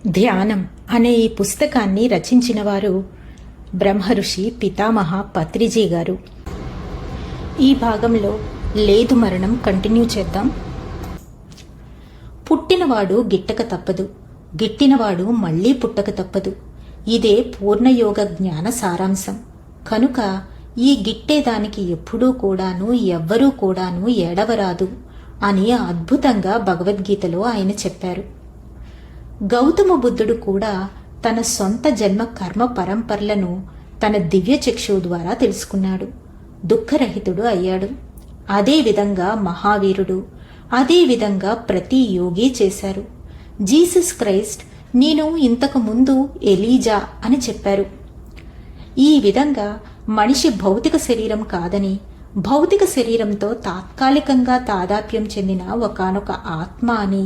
ధ్యానం అనే ఈ పుస్తకాన్ని రచించిన వారు బ్రహ్మఋషి పితామహ పత్రిజీ గారు. ఈ భాగంలో లేదు మరణం కంటిన్యూ చేద్దాం. పుట్టినవాడు గిట్టక తప్పదు, గిట్టినవాడు మళ్లీ పుట్టక తప్పదు. ఇదే పూర్ణయోగ జ్ఞాన సారాంశం. కనుక ఈ గిట్టేదానికి ఎప్పుడూ కూడాను ఎవ్వరూ కూడాను ఎడవరాదు అని అద్భుతంగా భగవద్గీతలో ఆయన చెప్పారు. గౌతమ బుద్ధుడు కూడా తన సొంత జన్మ కర్మ పరంపరలను తన దివ్య చక్షువు ద్వారా తెలుసుకున్నాడు. దుఃఖరహితుడు అయ్యాడు. అదేవిధంగా మహావీరుడు, అదేవిధంగా ప్రతి యోగి చేశారు. జీసస్ క్రైస్ట్ నేను ఇంతకు ముందు ఎలీజా అని చెప్పారు. ఈ విధంగా మనిషి భౌతిక శరీరం కాదని, భౌతిక శరీరంతో తాత్కాలికంగా తాదాప్యం చెందిన ఒకానొక ఆత్మ అని,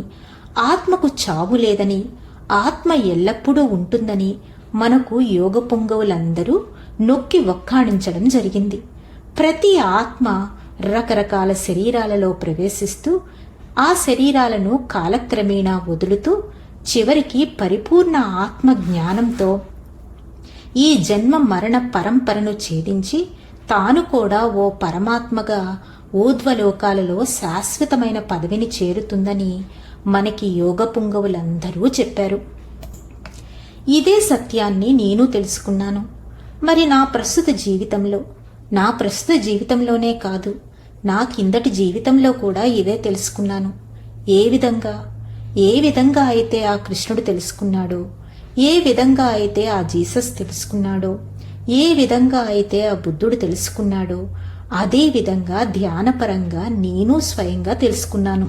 ఆత్మకు చావు లేదని, ఆత్మ ఎల్లప్పుడూ ఉంటుందని మనకు యోగ పొంగవులందరూ నొక్కి వక్కాణించడం జరిగింది. ప్రతి ఆత్మ రకరకాల శరీరాలలో ప్రవేశిస్తూ ఆ శరీరాలను కాలక్రమేణా వదులుతూ చివరికి పరిపూర్ణ ఆత్మ జ్ఞానంతో ఈ జన్మ మరణ పరంపరను ఛేదించి తాను కూడా ఓ పరమాత్మగా ఊర్ధ్వలోకాలలో శాశ్వతమైన పదవిని చేరుతుందని మనకి యోగ పుంగవులందరూ చెప్పారు. ఇదే సత్యాన్ని నేను తెలుసుకున్నాను. మరి నా ప్రస్తుత జీవితంలోనే కాదు, నా కిందటి జీవితంలో కూడా ఇదే తెలుసుకున్నాను. ఏ విధంగా అయితే ఆ కృష్ణుడు తెలుసుకున్నాడో, ఏ విధంగా అయితే ఆ జీసస్ తెలుసుకున్నాడో, ఏ విధంగా అయితే ఆ బుద్ధుడు తెలుసుకున్నాడో, అదే విధంగా ధ్యానపరంగా నేను స్వయంగా తెలుసుకున్నాను.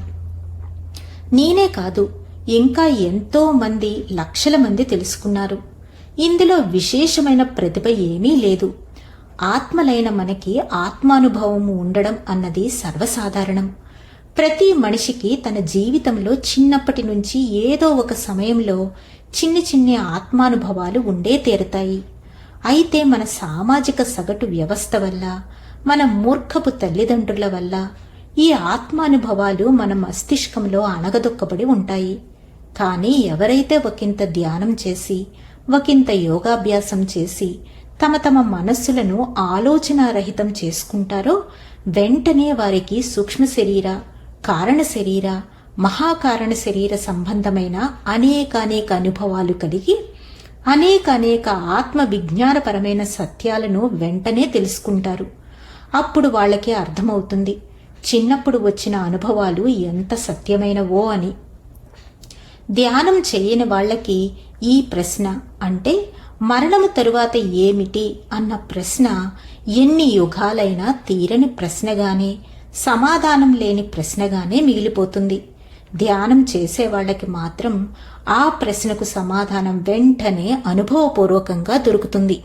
నేనే కాదు, ఇంకా ఎంతో మంది, లక్షల మంది తెలుసుకున్నారు. ఇందులో విశేషమైన ప్రతిభ ఏమీ లేదు. ఆత్మలైన మనకి ఆత్మానుభవము ఉండడం అన్నది సర్వసాధారణం. ప్రతి మనిషికి తన జీవితంలో చిన్నప్పటి నుంచి ఏదో ఒక సమయంలో చిన్ని ఆత్మానుభవాలు ఉండే తీరుతాయి. అయితే మన సామాజిక సగటు వ్యవస్థ వల్ల, మన మూర్ఖపు తల్లిదండ్రుల వల్ల ఈ ఆత్మానుభవాలు మన మస్తిష్కంలో అణగదొక్కబడి ఉంటాయి. కానీ ఎవరైతే ఒకంత ధ్యానం చేసి, ఒకంత యోగాభ్యాసం చేసి తమ మనస్సులను ఆలోచనారహితం చేసుకుంటారో వెంటనే వారికి సూక్ష్మ శరీర, కారణ శరీర, మహాకారణ శరీర సంబంధమైన అనేక అనుభవాలు కలిగి అనేక ఆత్మ విజ్ఞానపరమైన సత్యాలను వెంటనే తెలుసుకుంటారు. అప్పుడు వాళ్ళకి అర్థమవుతుంది చిన్నప్పుడు వచ్చిన అనుభవాలు ఎంత సత్యమైనవో అని. ధ్యానం చేయని వాళ్లకి ఈ ప్రశ్న, అంటే మరణము తరువాత ఏమిటి అన్న ప్రశ్న ఎన్ని యుగాలైనా తీరని ప్రశ్నగానే, సమాధానం లేని ప్రశ్నగానే మిగిలిపోతుంది. ధ్యానం చేసేవాళ్లకి మాత్రం ఆ ప్రశ్నకు సమాధానం వెంటనే అనుభవపూర్వకంగా దొరుకుతుంది.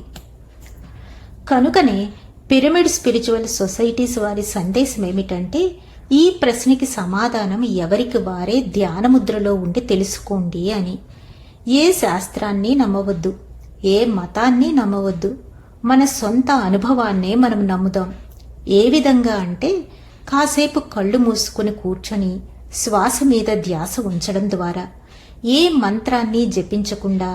కనుకనే పిరమిడ్ స్పిరిచువల్ సొసైటీస్ వారి సందేశం ఏమిటంటే, ఈ ప్రశ్నకి సమాధానం ఎవరికి వారే ధ్యానముద్రలో ఉండి తెలుసుకోండి అని. ఏ శాస్త్రాన్ని నమ్మవద్దు, ఏ మతాన్ని నమ్మవద్దు, మన సొంత అనుభవాన్నే మనం నమ్ముదాం. ఏ విధంగా అంటే, కాసేపు కళ్ళు మూసుకుని కూర్చొని శ్వాస మీద ధ్యాస ఉంచడం ద్వారా, ఏ మంత్రాన్ని జపించకుండా,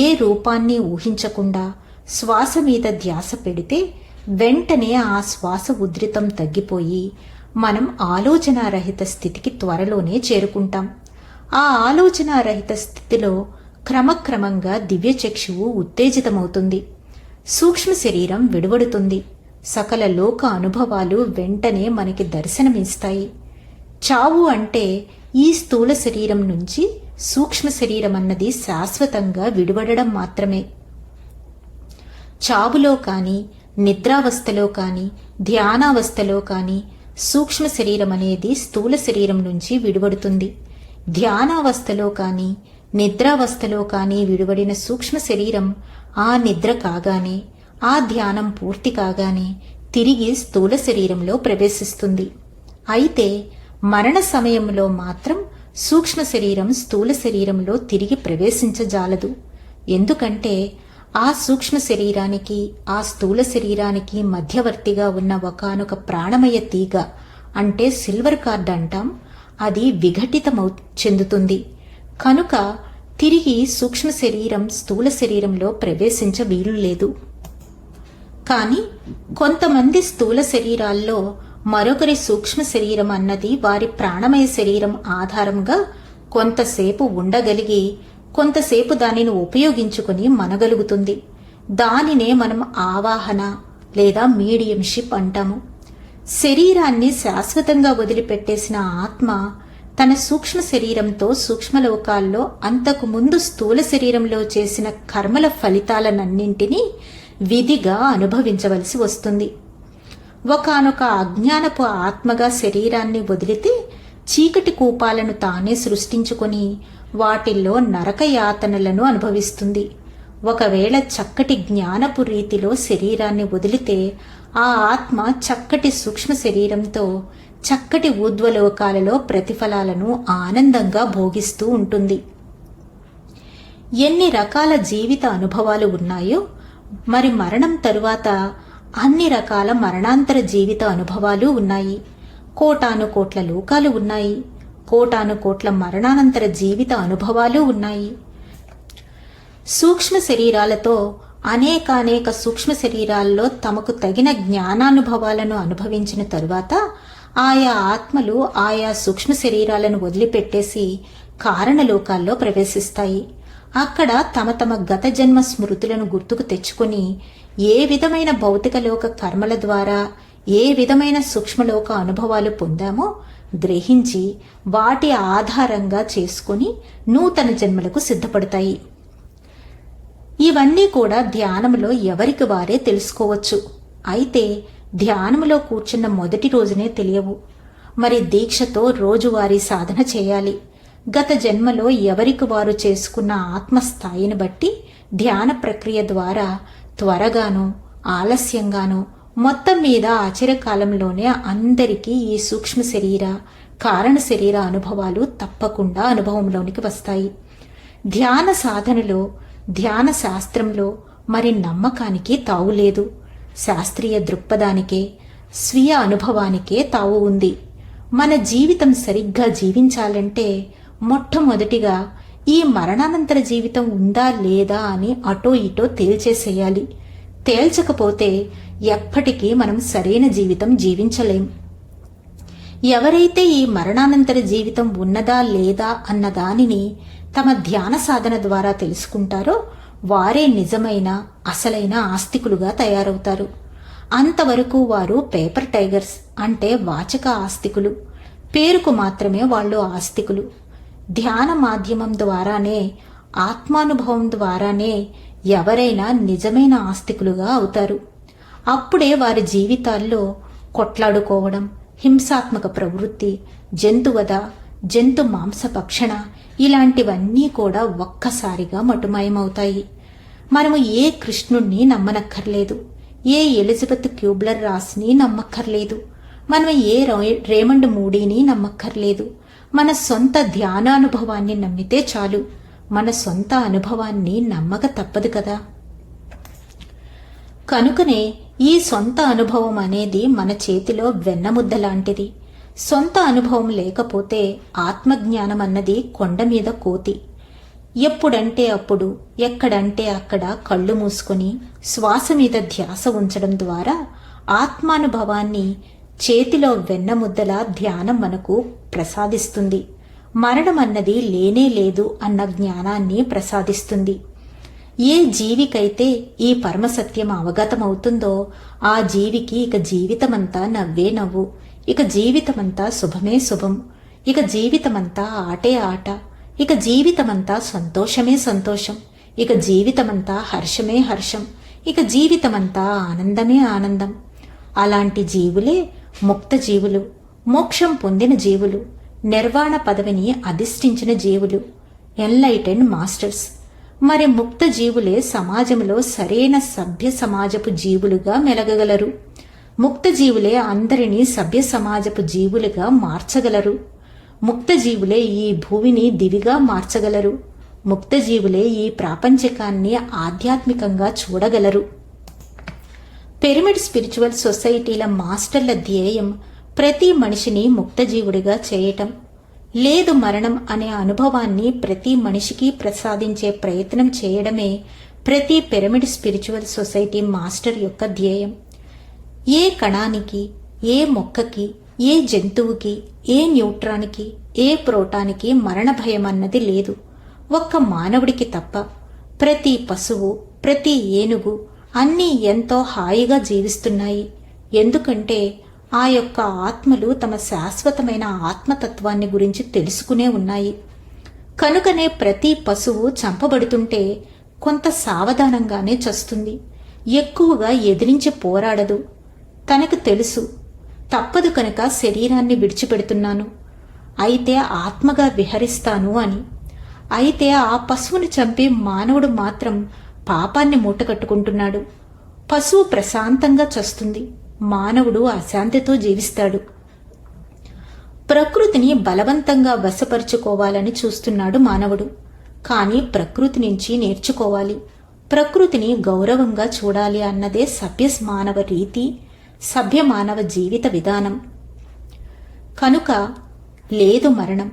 ఏ రూపాన్ని ఊహించకుండా శ్వాస మీద ధ్యాస పెడితే వెంటనే ఆ శ్వాస ఉధృతం తగ్గిపోయి మనం ఆలోచనారహిత స్థితికి త్వరలోనే చేరుకుంటాం. ఆ ఆలోచనారహిత స్థితిలో క్రమక్రమంగా దివ్యచక్షువు ఉత్తేజితమవుతుంది. సూక్ష్మ శరీరం విడువడుతుంది. సకల లోక అనుభవాలు వెంటనే మనకి దర్శనమిస్తాయి. చావు అంటే ఈ స్థూల శరీరం నుంచి సూక్ష్మ శరీరం అన్నది శాశ్వతంగా విడివడడం మాత్రమే. చావులో కానీ, నిద్రావస్థలో కానీ, ధ్యానావస్థలో కానీ సూక్ష్మ శరీరం అనేది స్థూల శరీరం నుంచి విడివడుతుంది. ధ్యానావస్థలో కానీ, నిద్రావస్థలో కానీ విడివడిన సూక్ష్మ శరీరం ఆ నిద్ర కాగానే, ఆ ధ్యానం పూర్తి కాగానే తిరిగి స్థూల శరీరంలో ప్రవేశిస్తుంది. అయితే మరణ సమయంలో మాత్రం సూక్ష్మ శరీరం స్థూల శరీరంలో తిరిగి ప్రవేశించజాలదు. ఎందుకంటే ఆ సూక్ష్మ శరీరానికి, ఆ స్థూల శరీరానికి మధ్యవర్తిగా ఉన్న ఒకానొక ప్రాణమయ తీగ, అంటే సిల్వర్ కార్డ్ అంటాం, అది విఘటితమౌ చెందుతుంది. కనుక తిరిగి సూక్ష్మ శరీరం స్థూల శరీరంలో ప్రవేశించ వీలు లేదు. కానీ కొంతమంది స్థూల శరీరాల్లో మరొకరి సూక్ష్మ శరీరం అన్నది వారి ప్రాణమయ శరీరం ఆధారంగా కొంతసేపు ఉండగలిగి కొంతసేపు దానిని ఉపయోగించుకుని మనగలుగుతుంది. దానినే మనం ఆవాహన లేదా మీడియంషిప్ అంటాము. శరీరాన్ని శాశ్వతంగా వదిలిపెట్టేసిన ఆత్మ తన సూక్ష్మ శరీరంతో సూక్ష్మలోకాల్లో అంతకు ముందు స్థూల శరీరంలో చేసిన కర్మల ఫలితాలనన్నింటినీ విధిగా అనుభవించవలసి వస్తుంది. ఒకానొక అజ్ఞానపు ఆత్మగా శరీరాన్ని వదిలితే చీకటి కూపాలను తానే సృష్టించుకొని వాటిల్లో నరకయాతనలను అనుభవిస్తుంది. ఒకవేళ చక్కటి జ్ఞానపు రీతిలో శరీరాన్ని వదిలితే ఆ ఆత్మ చక్కటి సూక్ష్మ శరీరంతో చక్కటి ఊర్ధ్వలోకాలలో ప్రతిఫలాలను ఆనందంగా భోగిస్తూ ఉంటుంది. ఎన్ని రకాల జీవిత అనుభవాలు ఉన్నాయో మరి మరణం తరువాత అన్ని రకాల మరణాంతర జీవిత అనుభవాలు ఉన్నాయి. కోటాను కోట్ల లోకాలు ఉన్నాయి. కోటాను కోట్ల మరణానంతర జీవిత అనుభవాలు ఉన్నాయి. సూక్ష్మ శరీరాలతో అనేకానేక సూక్ష్మ శరీరాల్లో తమకు తగిన జ్ఞానానుభవాలను అనుభవించిన తరువాత ఆయా ఆత్మలు ఆయా సూక్ష్మ శరీరాలను వదిలిపెట్టేసి కారణలోకాల్లో ప్రవేశిస్తాయి. అక్కడ తమ తమ గత జన్మ స్మృతులను గుర్తుకు తెచ్చుకుని ఏ విధమైన భౌతికలోక కర్మల ద్వారా ఏ విధమైన సూక్ష్మలోక అనుభవాలు పొందామో గ్రహించి వాటి ఆధారంగా చేసుకుని నూతన జన్మలకు సిద్ధపడతాయి. ఇవన్నీ కూడా ధ్యానంలో ఎవరికి వారే తెలుసుకోవచ్చు. అయితే ధ్యానంలో కూర్చున్న మొదటి రోజునే తెలియవు. మరి దీక్షతో రోజువారీ సాధన చేయాలి. గత జన్మలో ఎవరికి వారు చేసుకున్న ఆత్మస్థాయిని బట్టి ధ్యాన ప్రక్రియ ద్వారా త్వరగానో ఆలస్యంగానో మొత్తం మీద ఆచరకాలంలోనే అందరికీ ఈ సూక్ష్మ శరీర కారణ శరీర అనుభవాలు తప్పకుండా అనుభవంలోనికి వస్తాయి. ధ్యాన సాధనలో ధ్యాన శాస్త్రంలో మరి నమ్మకానికి తావులేదు. శాస్త్రీయ దృక్పథానికే స్వీయ అనుభవానికే తావు ఉంది. మన జీవితం సరిగ్గా జీవించాలంటే మొట్టమొదటిగా ఈ మరణానంతర జీవితం ఉందా లేదా అని అటో ఇటో తేల్చేసేయాలి. తేల్చకపోతే ఎప్పటికీ మనం సరైన జీవితం జీవించలేం. ఎవరైతే ఈ మరణానంతర జీవితం ఉన్నదా లేదా అన్న దానిని తమ ధ్యాన సాధన ద్వారా తెలుసుకుంటారో వారే నిజమైన అసలైన ఆస్తికులుగా తయారవుతారు. అంతవరకు వారు పేపర్ టైగర్స్ అంటే వాచక ఆస్తికులు. పేరుకు మాత్రమే వాళ్ళు ఆస్తికులు. ధ్యాన మాధ్యమం ద్వారానే ఆత్మానుభవం ద్వారానే ఎవరైనా నిజమైన ఆస్తికులుగా అవుతారు. అప్పుడే వారి జీవితాల్లో కొట్లాడుకోవడం, హింసాత్మక ప్రవృత్తి, జంతువధ, జంతు మాంసభక్షణ ఇలాంటివన్నీ కూడా ఒక్కసారిగా మటుమాయమవుతాయి. మనము ఏ కృష్ణుణ్ణి నమ్మనక్కర్లేదు. ఏ ఎలిజబెత్ క్యూబ్లర్ రాస్ని నమ్మక్కర్లేదు. మనం ఏ రేమండ్ మూడీని నమ్మక్కర్లేదు. మన సొంత ధ్యానానుభవాన్ని నమ్మితే చాలు. మన సొంత అనుభవాన్ని నమ్మక తప్పదు కదా. కనుకనే ఈ సొంత అనుభవం అనేది మన చేతిలో వెన్నముద్ద లాంటిది. సొంత అనుభవం లేకపోతే ఆత్మజ్ఞానం అన్నది కొండ మీద కోతి. ఎప్పుడంటే అప్పుడు ఎక్కడంటే అక్కడ కళ్ళు మూసుకొని శ్వాస మీద ధ్యాస ఉంచడం ద్వారా ఆత్మానుభవాన్ని చేతిలో వెన్నముద్దలా ధ్యానం మనకు ప్రసాదిస్తుంది. మరణం అన్నది లేనే లేదు అన్న జ్ఞానాన్ని ప్రసాదిస్తుంది. ఏ జీవికైతే ఈ పరమసత్యం అవగతమవుతుందో ఆ జీవికి ఇక జీవితమంతా నవ్వే నవ్వు, ఇక జీవితమంతా శుభమే శుభం, ఇక జీవితమంతా ఆటే ఆట, ఇక జీవితమంతా సంతోషమే సంతోషం, ఇక జీవితమంతా హర్షమే హర్షం, ఇక జీవితమంతా ఆనందమే ఆనందం. అలాంటి జీవులే ముక్త జీవులు, మోక్షం పొందిన జీవులు, నిర్వాణ పదవిని అధిష్ఠించిన జీవులు, ఎన్లైటెండ్ మాస్టర్స్. మరి ముక్త జీవులే సమాజంలో సరైన సభ్య సమాజపు జీవులుగా మెలగగలరు. ముక్త జీవులే అందరినీ సభ్య సమాజపు జీవులుగా మార్చగలరు. ముక్త జీవులే ఈ భూమిని దివిగా మార్చగలరు. ముక్త జీవులే ఈ ప్రాపంచికాన్ని ఆధ్యాత్మికంగా చూడగలరు. పిరమిడ్ స్పిరిచువల్ సొసైటీల మాస్టర్ల ధ్యేయం ప్రతి మనిషిని ముక్తజీవుడిగా చేయటం. లేదు మరణం అనే అనుభవాన్ని ప్రతి మనిషికి ప్రసాదించే ప్రయత్నం చేయడమే ప్రతి పిరమిడ్ స్పిరిచువల్ సొసైటీ మాస్టర్ యొక్క ధ్యేయం. ఏ కణానికి, ఏ మొక్కకి, ఏ జంతువుకి, ఏ న్యూట్రాన్కి, ఏ ప్రోటానికి మరణ భయం అన్నది లేదు, ఒక్క మానవుడికి తప్ప. ప్రతి పశువు, ప్రతి ఏనుగు అన్నీ ఎంతో హాయిగా జీవిస్తున్నాయి. ఎందుకంటే ఆ యొక్క ఆత్మలు తమ శాశ్వతమైన ఆత్మతత్వాన్ని గురించి తెలుసుకునే ఉన్నాయి. కనుకనే ప్రతి పశువు చంపబడుతుంటే కొంత సావధానంగానే చస్తుంది, ఎక్కువగా ఎదిరించి పోరాడదు. తనకు తెలుసు, తప్పదు కనుక శరీరాన్ని విడిచిపెడుతున్నాను, అయితే ఆత్మగా విహరిస్తాను అని. అయితే ఆ పశువును చంపి మానవుడు మాత్రం పాపాన్ని మూటకట్టుకుంటున్నాడు. పశువు ప్రశాంతంగా చస్తుంది, మానవుడు అశాంతితో జీవిస్తాడు. ప్రకృతిని బలవంతంగా వశపరుచుకోవాలని చూస్తున్నాడు మానవుడు. కానీ ప్రకృతి నుంచి నేర్చుకోవాలి, ప్రకృతిని గౌరవంగా చూడాలి అన్నదే సభ్య మానవ రీతి, సభ్య మానవ జీవిత విధానం. కనుక లేదు మరణం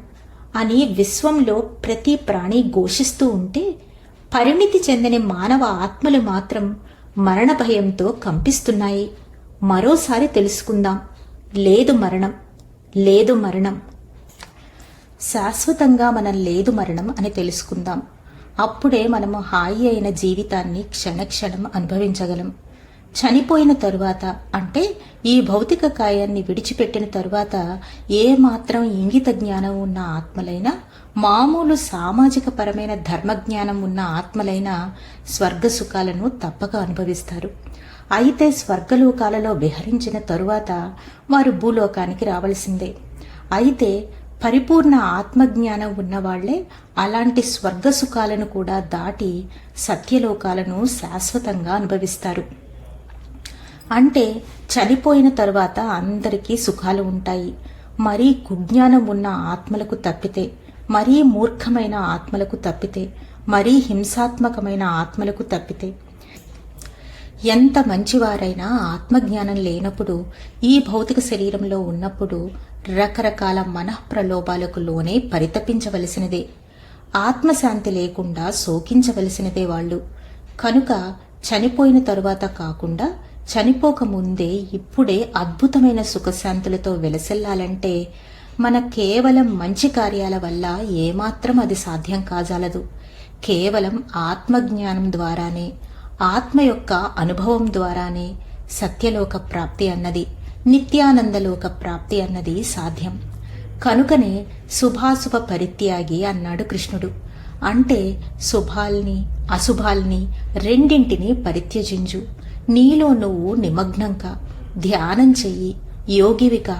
అని విశ్వంలో ప్రతి ప్రాణి ఘోషిస్తూ ఉంటే పరిణితి చెందని మానవ ఆత్మలు మాత్రం మరణ భయంతో కంపిస్తున్నాయి. మరోసారి తెలుసుకుందాం, లేదు మరణం, లేదు మరణం. శాశ్వతంగా మనం లేదు మరణం అని తెలుసుకుందాం. అప్పుడే మనము హాయి అయిన జీవితాన్ని క్షణక్షణం అనుభవించగలం. చనిపోయిన తరువాత, అంటే ఈ భౌతిక కాయాన్ని విడిచిపెట్టిన తరువాత ఏమాత్రం ఇంగిత జ్ఞానం ఉన్న ఆత్మలైనా, మామూలు సామాజిక పరమైన ధర్మజ్ఞానం ఉన్న ఆత్మలైనా స్వర్గ సుఖాలను తప్పక అనుభవిస్తారు. అయితే స్వర్గలోకాలలో విహరించిన తరువాత వారు భూలోకానికి రావలసిందే. అయితే పరిపూర్ణ ఆత్మజ్ఞానం ఉన్నవాళ్లే అలాంటి స్వర్గ సుఖాలను కూడా దాటి సత్యలోకాలను శాశ్వతంగా అనుభవిస్తారు. అంటే చనిపోయిన తరువాత అందరికీ సుఖాలు ఉంటాయి. మరీ కుజ్ఞానం ఉన్న ఆత్మలకు తప్పితే, మరీ మూర్ఖమైన ఆత్మలకు తప్పితే, మరీ హింసాత్మకమైన ఆత్మలకు తప్పితే. ఎంత మంచివారైనా ఆత్మజ్ఞానం లేనప్పుడు, ఈ భౌతిక శరీరంలో ఉన్నప్పుడు రకరకాల మనఃప్రలోభాలకు లోనే పరితపించవలసినదే. ఆత్మశాంతి లేకుండా శోకించవలసినదే వాళ్ళు. కనుక చనిపోయిన తరువాత కాకుండా చనిపోకముందే ఇప్పుడే అద్భుతమైన సుఖశాంతులతో వెలసెల్లాలంటే మన కేవలం మంచి కార్యాల వల్ల ఏమాత్రం అది సాధ్యం కాజాలదు. కేవలం ఆత్మజ్ఞానం ద్వారానే, ఆత్మ యొక్క అనుభవం ద్వారానే సత్యలోక ప్రాప్తి అన్నది, నిత్యానందలోక ప్రాప్తి అన్నది సాధ్యం. కనుకనే శుభాశుభ పరిత్యాగి అన్నాడు కృష్ణుడు. అంటే శుభాల్ని అశుభాల్ని రెండింటినీ పరిత్యజించు, నీలో నువ్వు నిమగ్నంగా ధ్యానం చెయ్యి, యోగివిక.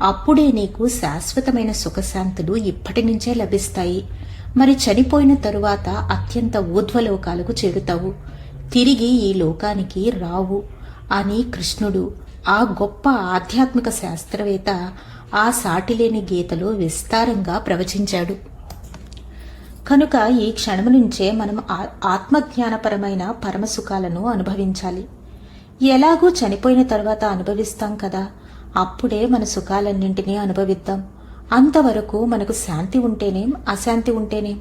అప్పుడే నీకు శాశ్వతమైన సుఖశాంతులు ఇప్పటి నుంచే లభిస్తాయి. మరి చనిపోయిన తరువాత అత్యంత ఊర్ధ్వలోకాలకు చేరుతావు, తిరిగి ఈ లోకానికి రావు అని కృష్ణుడు, ఆ గొప్ప ఆధ్యాత్మిక శాస్త్రవేత్త, ఆ సాటిలేని గీతలో విస్తారంగా ప్రవచించాడు. కనుక ఈ క్షణము నుంచే మనం ఆత్మజ్ఞానపరమైన పరమసుఖాలను అనుభవించాలి. ఎలాగూ చనిపోయిన తర్వాత అనుభవిస్తాం కదా, అప్పుడే మన సుఖాలన్నింటినీ అనుభవిద్దాం. అంతవరకు మనకు శాంతి ఉంటేనేం, అశాంతి ఉంటేనేం,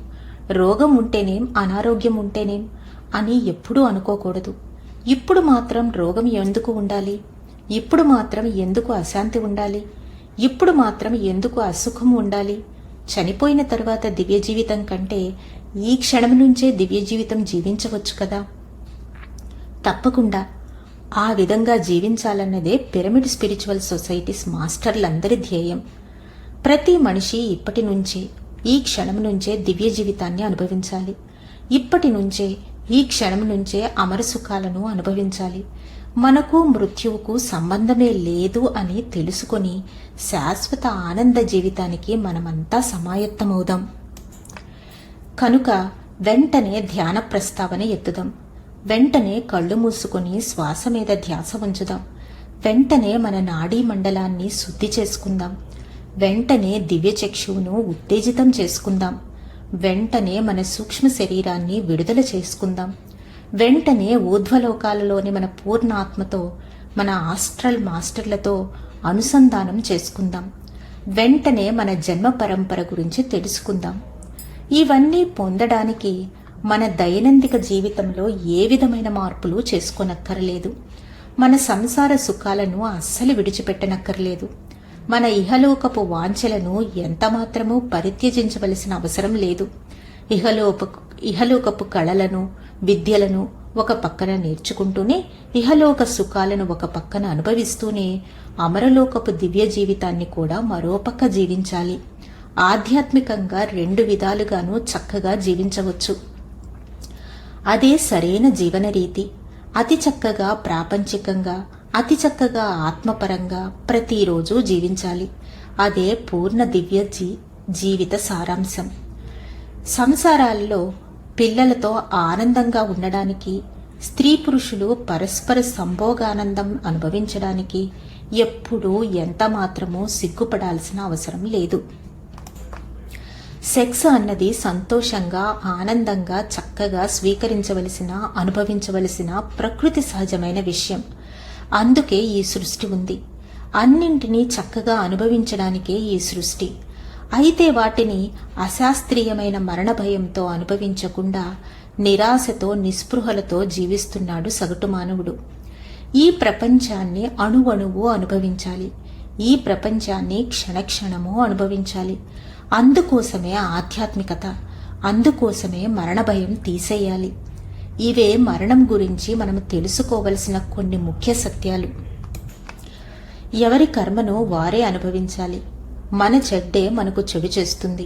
రోగం ఉంటేనేం, అనారోగ్యం ఉంటేనేం అని ఎప్పుడూ అనుకోకూడదు. ఇప్పుడు మాత్రం రోగం ఎందుకు ఉండాలి, ఇప్పుడు మాత్రం ఎందుకు అశాంతి ఉండాలి, ఇప్పుడు మాత్రం ఎందుకు అసుఖం ఉండాలి? చనిపోయిన తర్వాత దివ్య జీవితం కంటే ఈ క్షణం నుంచే దివ్య జీవితం జీవించవచ్చు కదా. తప్పకుండా ఆ విధంగా జీవించాలన్నదే పిరమిడ్ స్పిరిచువల్ సొసైటీస్ మాస్టర్లందరి ధ్యేయం. ప్రతి మనిషి ఇప్పటి నుంచే, ఈ క్షణం నుంచే దివ్య జీవితాన్ని అనుభవించాలి. ఇప్పటి నుంచే, ఈ క్షణం నుంచే అమర సుఖాలను అనుభవించాలి. మనకు మృత్యువుకు సంబంధమే లేదు అని తెలుసుకొని శాశ్వత ఆనంద జీవితానికి మనమంతా సమాయత్తమవుదాం. కనుక వెంటనే ధ్యాన ప్రస్తావన ఎత్తుదాం. వెంటనే కళ్ళు మూసుకొని శ్వాస మీద ధ్యాస ఉంచుదాం. వెంటనే మన నాడీ మండలాన్ని శుద్ధి చేసుకుందాం. వెంటనే దివ్య చక్షువును ఉత్తేజితం చేసుకుందాం. వెంటనే మన సూక్ష్మ శరీరాన్ని విడుదల చేసుకుందాం. వెంటనే ఊర్ధ్వలోకాలలోని మన పూర్ణాత్మతో, మన ఆస్ట్రల్ మాస్టర్లతో అనుసంధానం చేసుకుందాం. వెంటనే మన జన్మ పరంపర గురించి తెలుసుకుందాం. ఇవన్నీ పొందడానికి మన దైనందిక జీవితంలో ఏ విధమైన మార్పులు చేసుకోనక్కర్లేదు. మన సంసార సుఖాలను అస్సలు విడిచిపెట్టనక్కర్లేదు. మన ఇహలోకపు ఎంతమాత్రమూ పరిత్యజించవలసిన అవసరం లేదు. ఇహలోకపు కళలను, విద్యలను ఒక పక్కన నేర్చుకుంటూనే, ఇహలోక సుఖాలను ఒక పక్కన అనుభవిస్తూనే అమరలోకపు దివ్య జీవితాన్ని కూడా మరోపక్క జీవించాలి. ఆధ్యాత్మికంగా 2 విధాలుగానూ చక్కగా జీవించవచ్చు. అదే సరైన జీవన రీతి. అతి చక్కగా ప్రాపంచికంగా, అతి చక్కగా ఆత్మపరంగా ప్రతిరోజు జీవించాలి. అదే పూర్ణ దివ్య జీవిత సారాంశం. సంసారాల్లో పిల్లలతో ఆనందంగా ఉండడానికి, స్త్రీ పురుషులు పరస్పర సంభోగానందం అనుభవించడానికి ఎప్పుడూ ఎంత మాత్రమూ సిగ్గుపడాల్సిన అవసరం లేదు. సెక్స్ అన్నది సంతోషంగా, ఆనందంగా, చక్కగా స్వీకరించవలసిన, అనుభవించవలసిన ప్రకృతి సహజమైన విషయం. అందుకే ఈ సృష్టి ఉంది. అన్నింటినీ చక్కగా అనుభవించడానికే ఈ సృష్టి. అయితే వాటిని అశాస్త్రీయమైన మరణ భయంతో అనుభవించకుండా నిరాశతో, నిస్పృహలతో జీవిస్తున్నాడు సగటు మానవుడు. ఈ ప్రపంచాన్ని అణువణువు అనుభవించాలి. ఈ ప్రపంచాన్ని క్షణక్షణము అనుభవించాలి. అందుకోసమే ఆధ్యాత్మికత, అందుకోసమే మరణ భయం తీసేయాలి. ఇవే మరణం గురించి మనం తెలుసుకోవలసిన కొన్ని ముఖ్య సత్యాలు. ఎవరి కర్మను వారే అనుభవించాలి. మన చెడ్డే మనకు చెడు చేస్తుంది,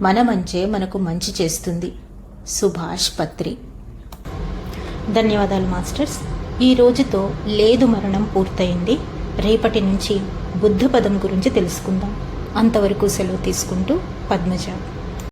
మన మంచే మనకు మంచి చేస్తుంది. సుభాష్ పత్రి. ధన్యవాదాలు మాస్టర్స్. ఈ రోజుతో లేదు మరణం పూర్తయింది. రేపటి నుంచి బుద్ధ పదం గురించి తెలుసుకుందాం. అంతవరకు సెలవు తీసుకుంటూ పద్మజ.